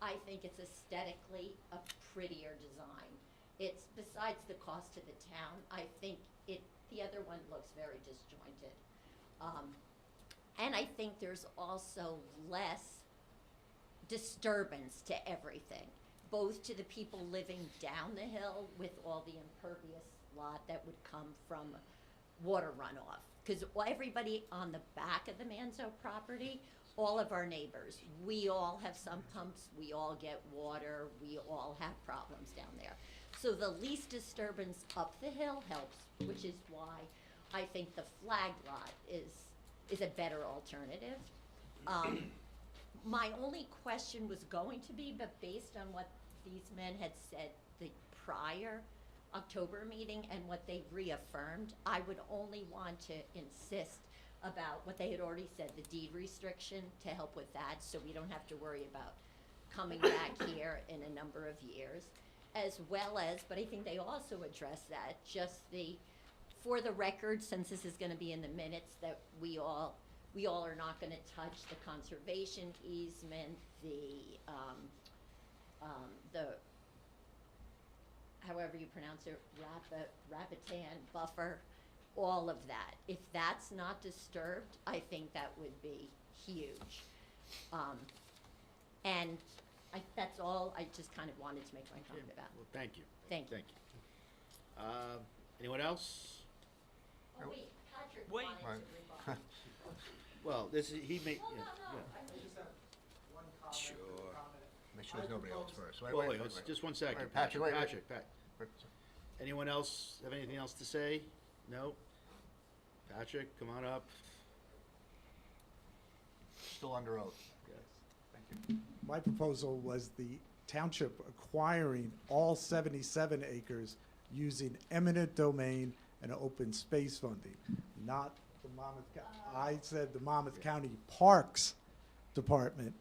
I think it's aesthetically a prettier design. It's, besides the cost to the town, I think the other one looks very disjointed. And I think there's also less disturbance to everything, both to the people living down the hill with all the impervious lot that would come from water runoff. Because everybody on the back of the Manzo property, all of our neighbors, we all have sump pumps, we all get water, we all have problems down there. So the least disturbance up the hill helps, which is why I think the flag lot is a better alternative. My only question was going to be, but based on what these men had said the prior October meeting and what they reaffirmed, I would only want to insist about what they had already said, the deed restriction, to help with that, so we don't have to worry about coming back here in a number of years, as well as, but I think they also address that, just for the record, since this is gonna be in the minutes, that we all are not gonna touch the conservation easement, the however you pronounce it, Rapitan buffer, all of that. If that's not disturbed, I think that would be huge. And that's all I just kind of wanted to make my comment about. Well, thank you. Thank you. Thank you. Anyone else? Oh, wait, Patrick Wait. wanted to rebut. Well, he may, Well, yeah, no, yeah. I just have one comment. Sure. Make sure there's nobody else first. Wait, just one second. Wait, Patrick, wait, wait. Patrick. Anyone else have anything else to say? No? Patrick, come on up. Still under oath. Yes. Thank you. My proposal was the township acquiring all 77 acres using eminent domain and open space funding, not the Monmouth, I said the Monmouth County Parks Department,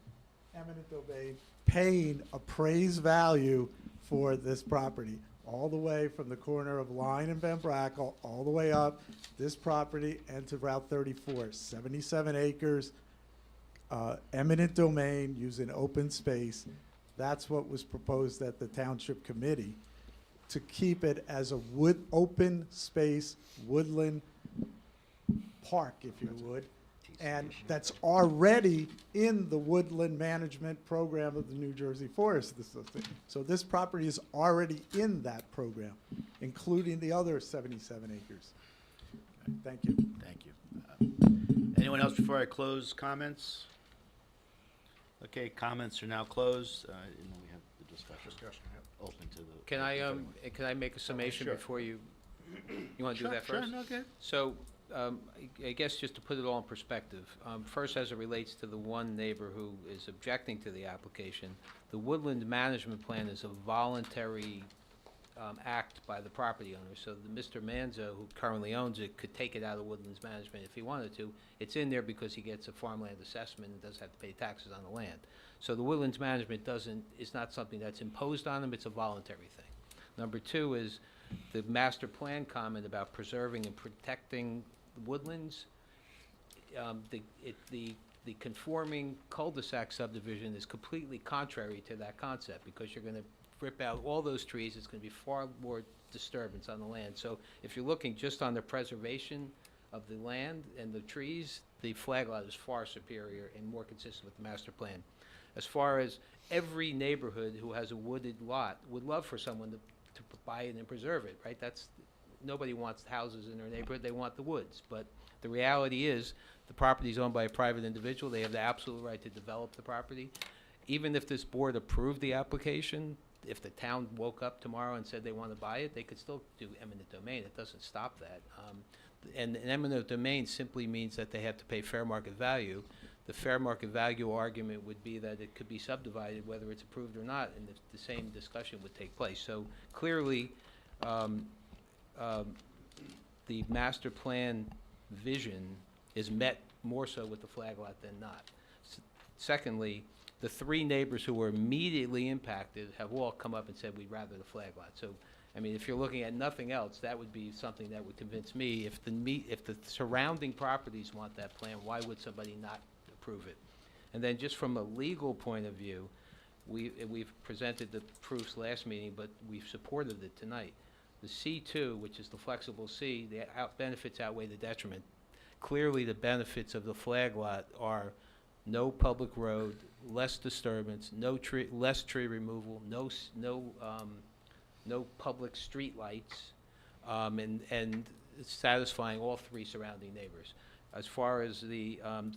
eminent domain, paying appraised value for this property, all the way from the corner of Line and Van Brackle, all the way up this property and to Route 34, 77 acres, eminent domain using open space. That's what was proposed at the township committee, to keep it as a open space woodland park, if you would. And that's already in the woodland management program of the New Jersey Forest Association. So this property is already in that program, including the other 77 acres. Thank you. Thank you. Anyone else before I close comments? Okay, comments are now closed. And then we have the discussion open to the. Can I make a summation sure. before you want to do that first? Sure, no, good. So, I guess just to put it all in perspective, first as it relates to the one neighbor who is objecting to the application, the woodland management plan is a voluntary act by the property owner. So Mr. Manzo, who currently owns it, could take it out of woodlands management if he wanted to. It's in there because he gets a farmland assessment and doesn't have to pay taxes on the land. So the woodlands management is not something that's imposed on him, it's a voluntary thing. Number two is the master plan comment about preserving and protecting the woodlands. The conforming cul-de-sac subdivision is completely contrary to that concept, because you're gonna rip out all those trees, it's gonna be far more disturbance on the land. So if you're looking just on the preservation of the land and the trees, the flag lot is far superior and more consistent with the master plan. As far as every neighborhood who has a wooded lot would love for someone to buy it and preserve it, right? Nobody wants houses in their neighborhood, they want the woods. But the reality is, the property is owned by a private individual, they have the absolute right to develop the property. Even if this board approved the application, if the town woke up tomorrow and said they want to buy it, they could still do eminent domain, it doesn't stop that. And an eminent domain simply means that they have to pay fair market value. The fair market value argument would be that it could be subdivided, whether it's approved or not, and the same discussion would take place. So clearly, the master plan vision is met more so with the flag lot than not. Secondly, the three neighbors who were immediately impacted have all come up and said, we'd rather the flag lot. So, I mean, if you're looking at nothing else, that would be something that would convince me. If the surrounding properties want that plan, why would somebody not approve it? And then just from a legal point of view, we've presented the proofs last meeting, but we've supported it tonight. The C2, which is the flexible C, the benefits outweigh the detriment. Clearly, the benefits of the flag lot are no public road, less disturbance, less tree removal, no public street lights, and satisfying all three surrounding neighbors. As far as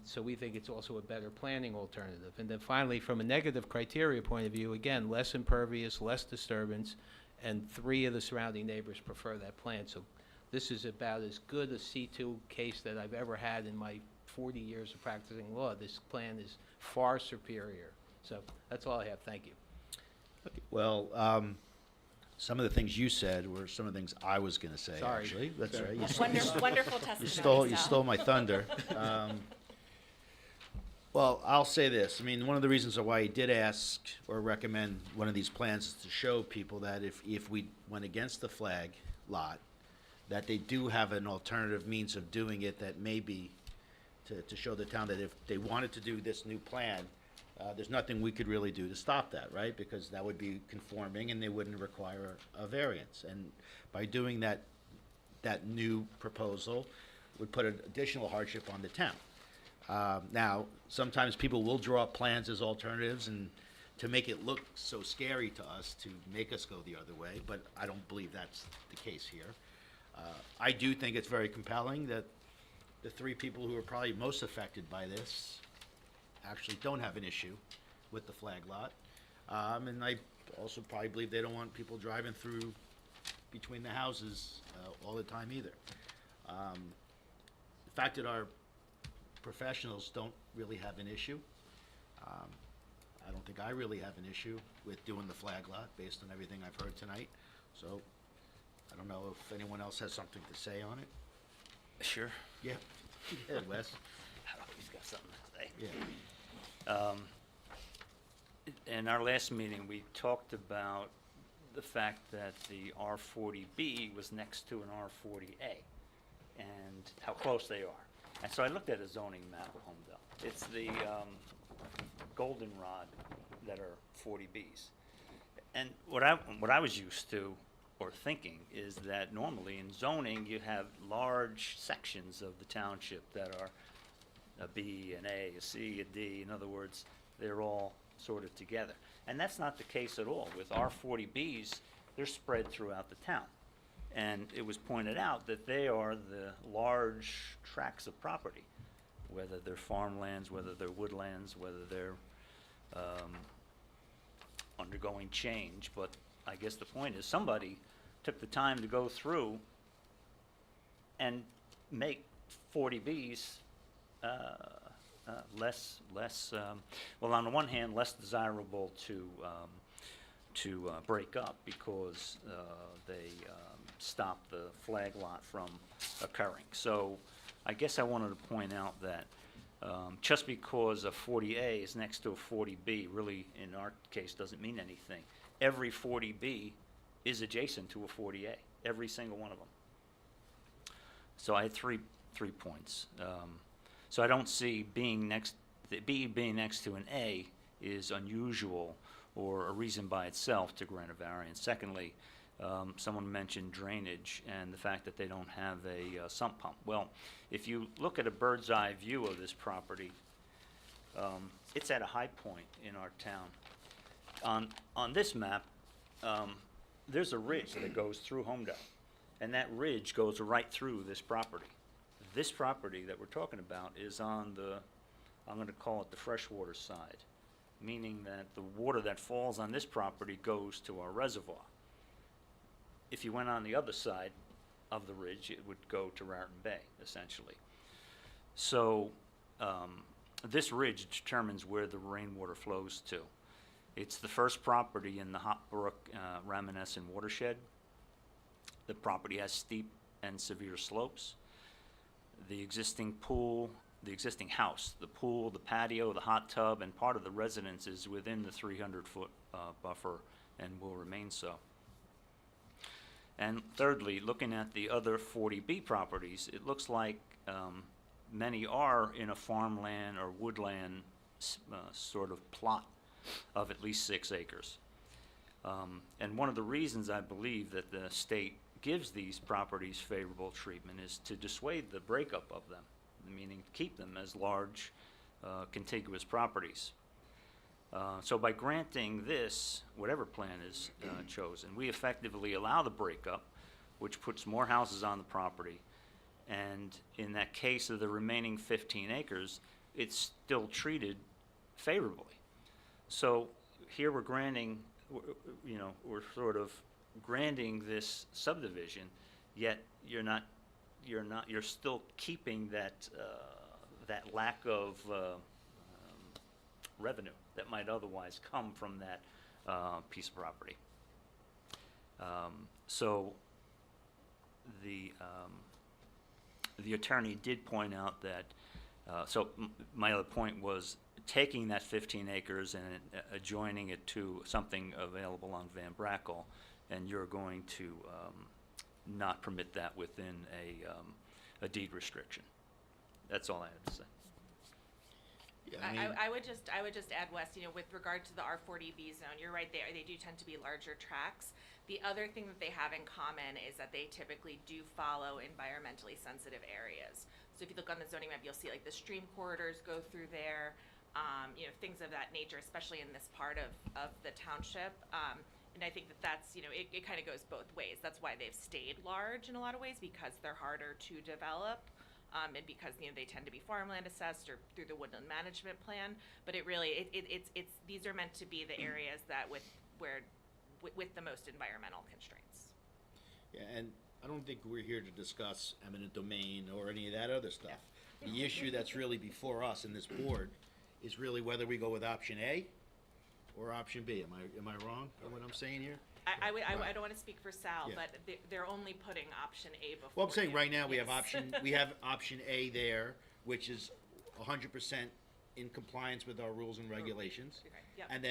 so we think it's also a better planning alternative. And then finally, from a negative criteria point of view, again, less impervious, less disturbance, and three of the surrounding neighbors prefer that plan. So this is about as good a C2 case that I've ever had in my 40 years of practicing law. This plan is far superior. So that's all I have. Thank you. Okay, well, some of the things you said were some of the things I was going to say. Sorry. Actually, that's right. Wonderful testimony. You stole my thunder. Well, I'll say this. I mean, one of the reasons why I did ask or recommend one of these plans is to show people that if we went against the flag lot, that they do have an alternative means of doing it that may be to show the town that if they wanted to do this new plan, there's nothing we could really do to stop that, right? Because that would be conforming and they wouldn't require a variance. And by doing that new proposal would put an additional hardship on the town. Now, sometimes people will draw up plans as alternatives and to make it look so scary to us to make us go the other way, but I don't believe that's the case here. I do think it's very compelling that the three people who are probably most affected by this actually don't have an issue with the flag lot. And I also probably believe they don't want people driving through between the houses all the time either. The fact that our professionals don't really have an issue, I don't think I really have an issue with doing the flag lot, based on everything I've heard tonight. So, I don't know if anyone else has something to say on it. Sure. Yeah. Yeah, Wes? I always got something to say. Yeah. In our last meeting, we talked about the fact that the R40B was next to an R40A and how close they are. And so I looked at a zoning map of Homedale. It's the goldenrod that are 40Bs. And what I was used to or thinking is that normally in zoning you have large sections of the township that are a B, an A, a C, a D. In other words, they're all sort of together. And that's not the case at all. With R40Bs, they're spread throughout the town. And it was pointed out that they are the large tracts of property, whether they're farmlands, whether they're woodlands, whether they're undergoing change. But I guess the point is somebody took the time to go through and make 40Bs less, well, on the one hand, less desirable to break up because they stop the flag lot from occurring. So I guess I wanted to point out that just because a 40A is next to a 40B really, in our case, doesn't mean anything. Every 40B is adjacent to a 40A, every single one of them. So I had three points. So I don't see the B being next to an A is unusual or a reason by itself to grant a variance. Secondly, someone mentioned drainage and the fact that they don't have a sump pump. Well, if you look at a bird's eye view of this property, it's at a high point in our town. On this map, there's a ridge that goes through Homedale, and that ridge goes right through this property. This property that we're talking about is on the, I'm going to call it the freshwater side, meaning that the water that falls on this property goes to our reservoir. If you went on the other side of the ridge, it would go to Raritan Bay, essentially. So this ridge determines where the rainwater flows to. It's the first property in the Hot Brook Raminescent watershed. The property has steep and severe slopes. The existing pool, the existing house, the pool, the patio, the hot tub, and part of the residence is within the 300-foot buffer and will remain so. And thirdly, looking at the other 40B properties, it looks like many are in a farmland or woodland sort of plot of at least 6 acres. And one of the reasons I believe that the state gives these properties favorable treatment is to dissuade the breakup of them, meaning keep them as large contiguous properties. So by granting this, whatever plan is chosen, we effectively allow the breakup, which puts more houses on the property. And in that case of the remaining 15 acres, it's still treated favorably. So here we're granting, we're sort of granting this subdivision, yet you're still keeping that lack of revenue that might otherwise come from that piece of property. So the attorney did point out that, my other point was taking that 15 acres and adjoining it to something available on Van Brackle, and you're going to not permit that within a deed restriction. That's all I had to say. Yeah, I would just add, Wes, with regard to the R40B zone, you're right there. They do tend to be larger tracts. The other thing that they have in common is that they typically do follow environmentally sensitive areas. So if you look on the zoning map, you'll see like the stream corridors go through there, things of that nature, especially in this part of the township. And I think that's, it kind of goes both ways. That's why they've stayed large in a lot of ways, because they're harder to develop. And because they tend to be farmland assessed or through the woodland management plan, but it really it's these are meant to be the areas that with the most environmental constraints. Yeah, and I don't think we're here to discuss eminent domain or any of that other stuff. The issue that's really before us in this board is really whether we go with option A or option B. Am I wrong in what I'm saying here? I don't wanna speak for Sal, Yeah. but they're only putting option A before. Well, I'm saying you. right now, we have Yes. option A there, which is 100% in compliance with our rules and regulations. Okay, yep. And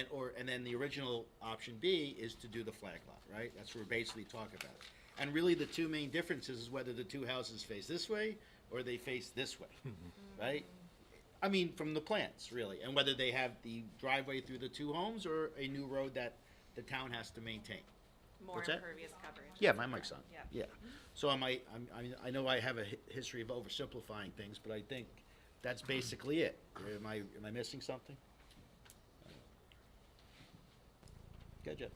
then the original option B is to do the flag lot, right? That's what we're basically talking about. And really, the two main differences is whether the two houses face this way or they face this way, right? I mean, from the plans, really, and whether they have the driveway through the two homes or a new road that the town has to maintain. More What's that? impervious coverage. Yeah, my mic's on. Yep. Yeah. So I know I have a history of oversimplifying things, but I think that's basically it. Am I missing something? Good job.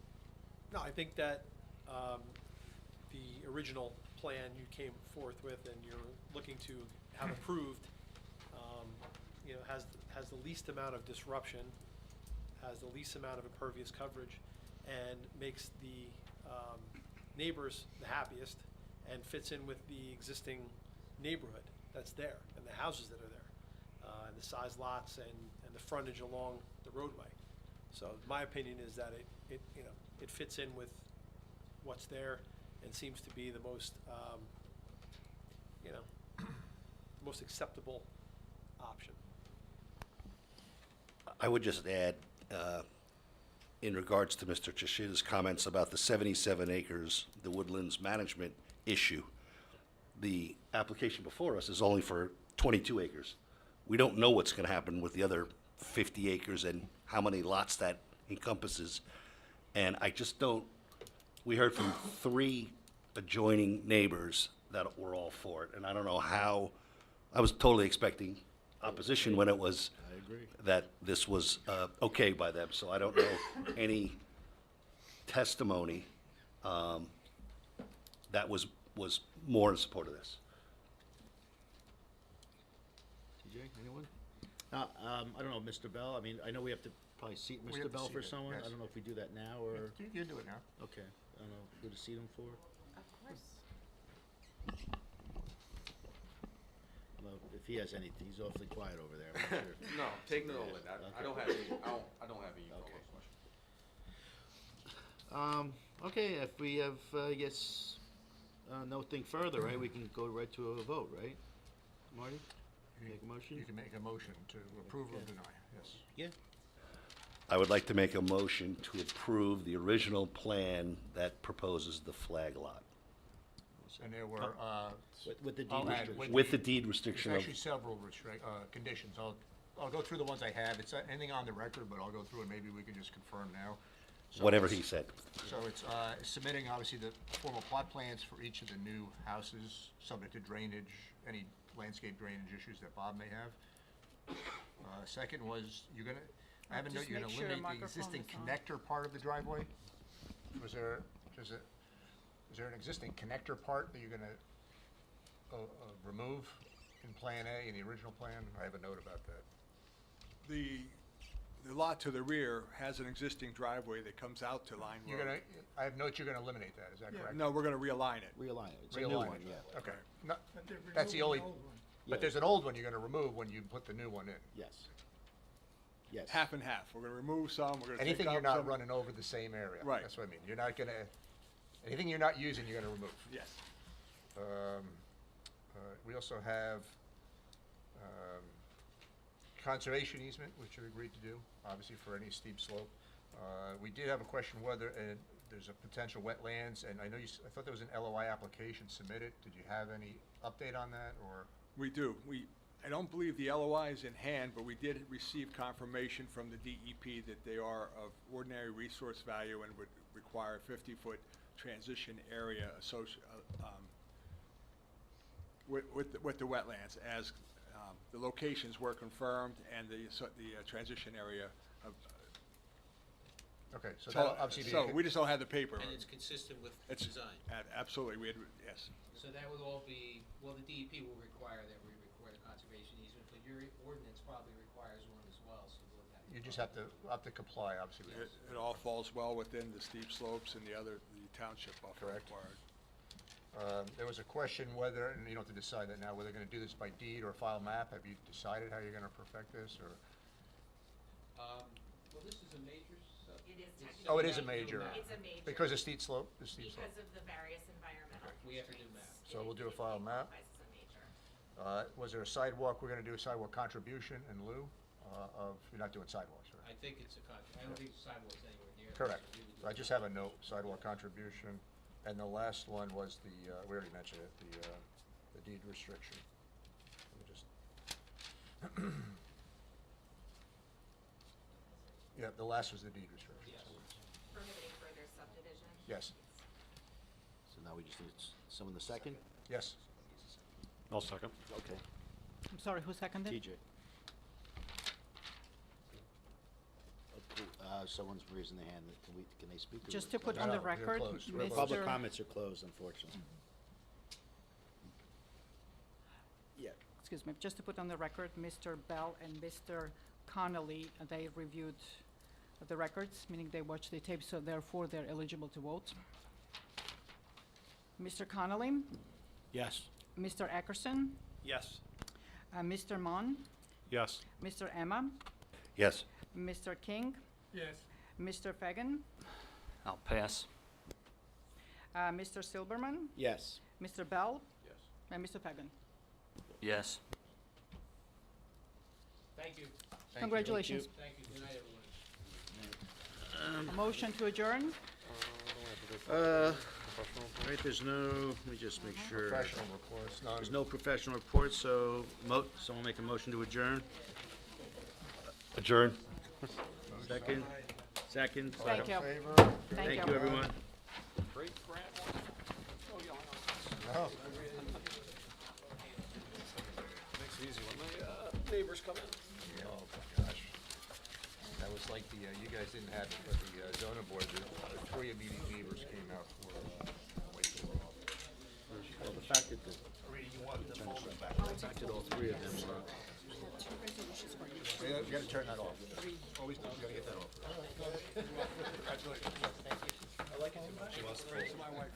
No, I think that the original plan you came forth with and you're looking to have approved, has the least amount of disruption, has the least amount of impervious coverage, and makes the neighbors the happiest, and fits in with the existing neighborhood that's there, and the houses that are there, and the size lots and the frontage along the roadway. So my opinion is that it fits in with what's there and seems to be the most, most acceptable option. I would just add, in regards to Mr. Chishida's comments about the 77 acres, the woodlands management issue, the application before us is only for 22 acres. We don't know what's gonna happen with the other 50 acres and how many lots that encompasses. And I just don't, we heard from 3 adjoining neighbors that were all for it, and I don't know how, I was totally expecting opposition when it was I agree. that this was okay by them, so I don't know any testimony that was more in support of this. TJ, anyone? I don't know, Mr. Bell, I mean, I know we have to probably seat We Mr. have to Bell seat for it, someone. yes. I don't know if we do that now or, You can do it now. okay, I don't know, who to seat him for? Of course. I don't know if he has anything, he's awfully quiet over there, I'm not sure. No, take no with that. I don't have any, I don't have any Okay. follow-up questions. Okay, if we have, nothing further, right, we can go right to a vote, right? Marty, make a motion? You can make a motion to approve or Okay. deny, yes. Yeah, I would like to make a motion to approve the original plan that proposes the flag lot, And there were, with the deed I'll add restriction. with the deed there's restriction of, actually several conditions. I'll go through the ones I have. It's anything on the record, but I'll go through and maybe we can just confirm now. So whatever it's- he said. So it's submitting, obviously, the formal plot plans for each of the new houses, subject to drainage, any landscape drainage issues that Bob may have. Second was, I have a note, Just you're gonna make sure eliminate the microphone existing is on. connector part of the driveway? Is there an existing connector part that you're gonna remove in Plan A, in the original plan? I have a note about that. The lot to the rear has an existing driveway that comes out to Line Road. I have notes you're gonna eliminate that, is that correct? No, we're gonna realign it. Realign it, it's a new Realign one, it. yeah. Okay. That's the only, but there's an old one you're gonna remove when you put the new one in. Yes. Yes. Half and half. We're gonna remove some, we're gonna take Anything you're out not some. running over the same area. Right. That's what I mean. You're not gonna, anything you're not using, you're gonna remove. Yes. We also have conservation easement, which you agreed to do, obviously for any steep slope. We did have a question whether there's a potential wetlands, and I know I thought there was an LOI application submitted. Did you have any update on that, or? We do. I don't believe the LOI is in hand, but we did receive confirmation from the DEP that they are of ordinary resource value and would require a 50-foot transition area with the wetlands, as the locations were confirmed and the transition area of. Okay, so that'll obviously be. So we just don't have the paper. And it's consistent with the It's- design. Absolutely, yes. So that would all be, well, the DEP will require that we record a conservation easement, but your ordinance probably requires one as well, so we'll have. You just have to comply, obviously. with It all falls well within the steep slopes and the township buffer Correct. required. There was a question whether, and you don't have to decide that now, whether they're gonna do this by deed or file map. Have you decided how you're gonna perfect this, or? Well, this is a major it is technically. Oh, it is a major. It's a major. Because of steep slope, the steep slope. Because of the various environmental We have to do constraints. So we'll do a file map. It qualifies as a major. Was there a sidewalk, we're gonna do a sidewalk contribution in lieu of, you're not doing sidewalks, right? I think it's a I don't think the sidewalk's anywhere near. Correct. So I just have a note, sidewalk contribution, and the last one was the, we already mentioned it, the deed restriction. Let me just. Yeah, the last was the deed restriction. Yes. Prohibiting further subdivision. Yes, So now we just need someone to second? yes. I'll second. Okay. I'm sorry, who seconded? TJ. Someone's raising their hand. Can they speak? or Just we're to put closed? on the No, we're record, closed. We're Public Mr. comments are closed, unfortunately. Yeah. Excuse me, just to put on the record, Mr. Bell and Mr. Connolly, they reviewed the records, meaning they watched the tape, so therefore they're eligible to vote. Mr. Connolly, Yes. Mr. Ackerson, Yes. Mr. Mon, Yes. Mr. Emma, Yes. Mr. King, Yes. Mr. Fagan, I'll pass. Mr. Silberman, Yes. Mr. Bell, Yes. and Mr. Fagan. Yes. Thank you. Congratulations. Thank you. Good night, everyone. A motion to adjourn? Right, there's no, let me just make sure. Professional reports, none. There's no professional reports, so someone make a motion to adjourn? Adjourn. Second? Second? Thank you. Favor? Thank you, everyone. No. Makes it easy when my neighbors come in. Oh, my gosh. That was like the, you guys didn't have it, but the zoning board, the three immediate neighbors came out for, Well, the fact that affected all three of them, you gotta turn that off. Always, you gotta get that off. Congratulations. I like it too much. She wants to. My wife.